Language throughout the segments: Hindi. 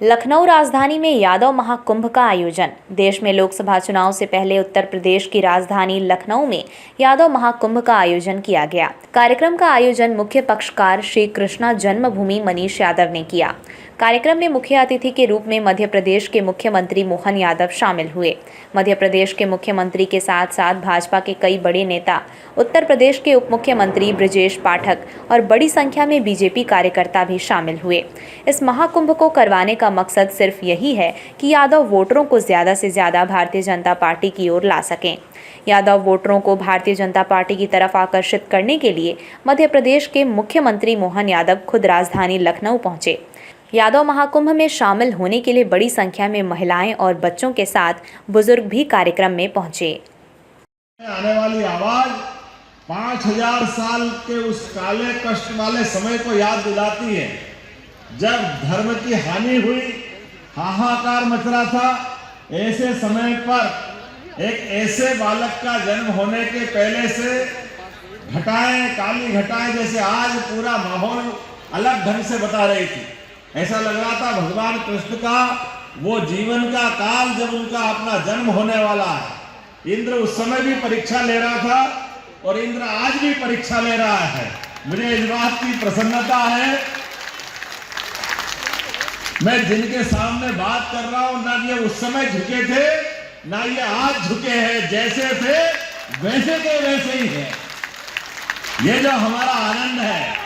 लखनऊ राजधानी में यादव महाकुंभ का आयोजन। देश में लोकसभा चुनाव से पहले उत्तर प्रदेश की राजधानी लखनऊ में यादव महाकुंभ का आयोजन किया गया। कार्यक्रम का आयोजन मुख्य पक्षकार श्री कृष्णा जन्मभूमि मनीष यादव ने किया। कार्यक्रम में मुख्य अतिथि के रूप में मध्य प्रदेश के मुख्यमंत्री मोहन यादव शामिल हुए। मध्य प्रदेश के मुख्यमंत्री के साथ साथ भाजपा के कई बड़े नेता, उत्तर प्रदेश के उप मुख्यमंत्री ब्रजेश पाठक और बड़ी संख्या में बीजेपी कार्यकर्ता भी शामिल हुए। इस महाकुंभ को करवाने का मकसद सिर्फ यही है कि यादव वोटरों को ज़्यादा से ज़्यादा भारतीय जनता पार्टी की ओर ला सकें। यादव वोटरों को भारतीय जनता पार्टी की तरफ आकर्षित करने के लिए मध्य प्रदेश के मुख्यमंत्री मोहन यादव खुद राजधानी लखनऊ पहुंचे। यादव महाकुंभ में शामिल होने के लिए बड़ी संख्या में महिलाएं और बच्चों के साथ बुजुर्ग भी कार्यक्रम में पहुंचे। आने वाली आवाज 5000 साल के उस काले कष्ट वाले समय को याद दिलाती है, जब धर्म की हानि हुई, हाहाकार मच रहा था। ऐसे समय पर एक ऐसे बालक का जन्म होने के पहले से घटाएं, काली घटाएं जैसे आज पूरा माहौल अलग ढंग से बता रही थी। ऐसा लग रहा था भगवान कृष्ण का वो जीवन का काल जब उनका अपना जन्म होने वाला है। इंद्र उस समय भी परीक्षा ले रहा था और इंद्र आज भी परीक्षा ले रहा है। मुझे इस बात की प्रसन्नता है, मैं जिनके सामने बात कर रहा हूं, ना ये उस समय झुके थे ना ये आज झुके हैं। जैसे थे वैसे के वैसे ही है। ये जो हमारा आनंद है,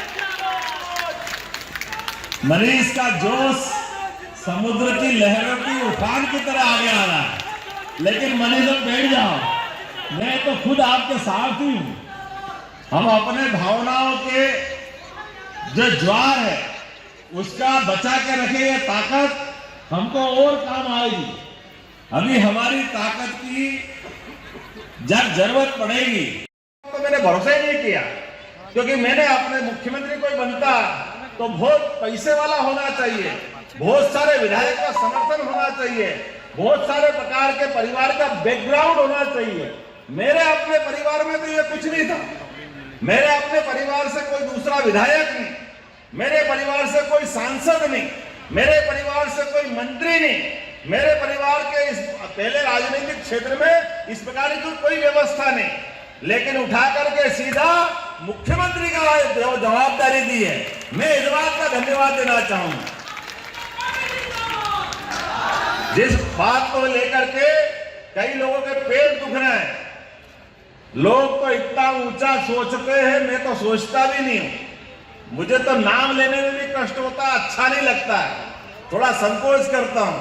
मनीष का जोश समुद्र की लहरों की उफान की तरह आगे आ रहा है। लेकिन मनीष अब बैठ जाओ, मैं तो खुद आपके साथ ही हूं। हम अपने भावनाओं के जो ज्वार है उसका बचा के रखे, ये ताकत हमको और काम आएगी। अभी हमारी ताकत की जब जरूरत पड़ेगी तो मैंने भरोसा ही नहीं किया, क्योंकि मैंने अपने मुख्यमंत्री कोई बनता तो बहुत पैसे वाला होना चाहिए, बहुत सारे विधायक का समर्थन होना चाहिए, बहुत सारे प्रकार के परिवार का बैकग्राउंड होना चाहिए। मेरे अपने परिवार में तो ये कुछ नहीं था। मेरे अपने परिवार से कोई दूसरा विधायक नहीं, मेरे परिवार से कोई सांसद नहीं, मेरे परिवार से कोई मंत्री नहीं, मेरे परिवार के इस पहले राजनीतिक क्षेत्र में इस प्रकार की कोई व्यवस्था नहीं। लेकिन उठा करके सीधा मुख्यमंत्री का जवाबदारी दी है। मैं इस बात का धन्यवाद देना चाहूंगा। जिस बात को लेकर के कई लोगों के पेट दुख रहे हैं, लोग तो इतना ऊंचा सोचते हैं, मैं तो सोचता भी नहीं हूं। मुझे तो नाम लेने में भी कष्ट होता है, अच्छा नहीं लगता है, थोड़ा संकोच करता हूं।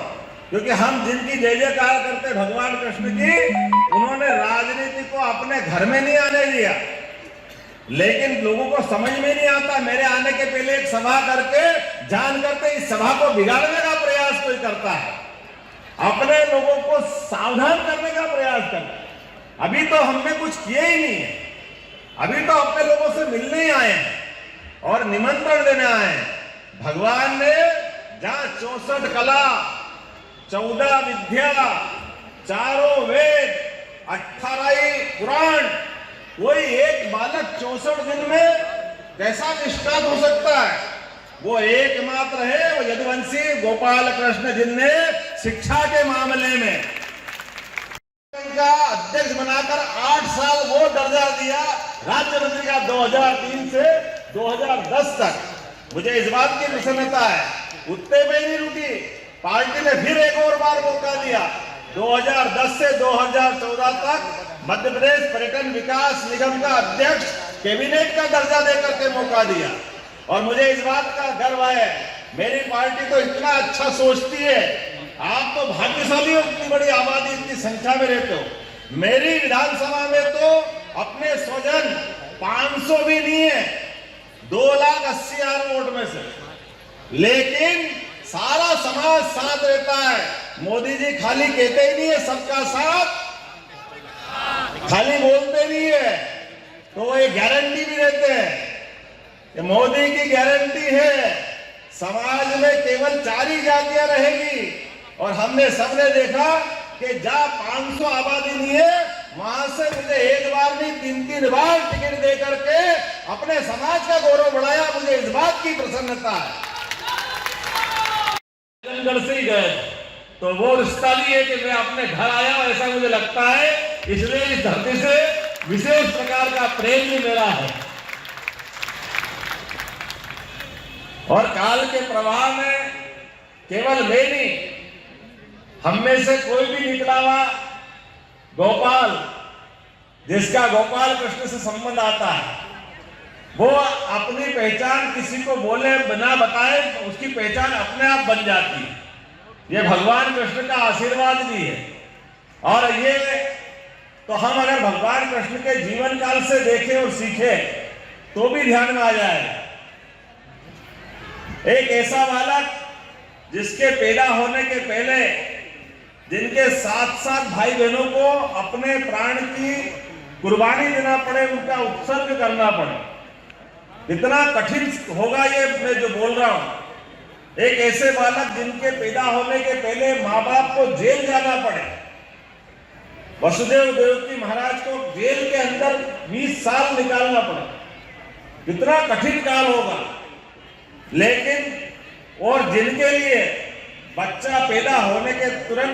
क्योंकि हम जिनकी जय जयकार करते भगवान कृष्ण की, उन्होंने राजनीति को अपने घर में नहीं आने दिया। लेकिन लोगों को समझ में नहीं आता, मेरे आने के पहले एक सभा करके जान करते इस सभा को बिगाड़ने का प्रयास कोई करता है, अपने लोगों को सावधान करने का प्रयास करता है। अभी तो हमने कुछ किया ही नहीं है, अभी तो अपने लोगों से मिलने ही आए हैं और निमंत्रण देने आए हैं। भगवान ने जहां 64 कला, 14 विद्या, 4 वेद, 18 पुराण, कोई एक बालक 64 दिन में कैसा निष्ठात हो सकता है? वो एकमात्र है वो यदुवंशी गोपाल कृष्ण, जिनने शिक्षा के मामले में का अध्यक्ष बनाकर 8 साल वो दर्जा दिया राज्य मंत्री का 2003 से 2010 तक। मुझे इस बात की प्रसन्नता है, उतने पे नहीं रुकी, पार्टी ने फिर एक और बार मौका दिया। 2010 से 2014 तक मध्य प्रदेश पर्यटन विकास निगम का अध्यक्ष, कैबिनेट का दर्जा देकर के मौका दिया। और मुझे इस बात का गर्व है, मेरी पार्टी तो इतना अच्छा सोचती है। आप तो भाग्यशाली हो, इतनी बड़ी आबादी, इतनी संख्या में रहते हो। मेरी विधानसभा में तो अपने स्वजन 500 भी नहीं है, 2,80,000 वोट में से, लेकिन सारा समाज साथ रहता है। मोदी जी खाली कहते ही नहीं है सबका साथ, खाली बोलते नहीं है, तो वो ये गारंटी भी देते हैं। ये मोदी की गारंटी है, समाज में केवल 4 ही जातियां रहेगी। और हमने सबने देखा कि जहां 500 आबादी नहीं है, वहां से मुझे एक बार नहीं 3-3 बार टिकट दे करके अपने समाज का गौरव बढ़ाया। मुझे इस बात की प्रसन्नता है। जंगल से ही गए थे, तो वो रिश्ता भी है कि मैं अपने घर आया हूं, ऐसा मुझे लगता है। इसलिए इस धरती से विशेष प्रकार का प्रेम भी मेरा है। और काल के प्रवाह में केवल मैं नहीं, हम में से कोई भी निकला हुआ गोपाल, जिसका गोपाल कृष्ण से संबंध आता है, वो अपनी पहचान किसी को बोले बिना बताए उसकी पहचान अपने आप बन जाती है। ये भगवान कृष्ण का आशीर्वाद भी है। और ये तो हम अगर भगवान कृष्ण के जीवन काल से देखें और सीखें तो भी ध्यान में आ जाएगा। एक ऐसा बालक जिसके पैदा होने के पहले जिनके 7 भाई बहनों को अपने प्राण की कुर्बानी देना पड़े, उनका उत्सर्ग करना पड़े, कितना कठिन होगा ये मैं जो बोल रहा हूं। एक ऐसे बालक जिनके पैदा होने के पहले माँ बाप को जेल जाना पड़े, वसुदेव देवकी महाराज को जेल के अंदर 20 साल निकालना पड़े, कितना कठिन काल होगा। लेकिन और जिनके लिए बच्चा पैदा होने के तुरंत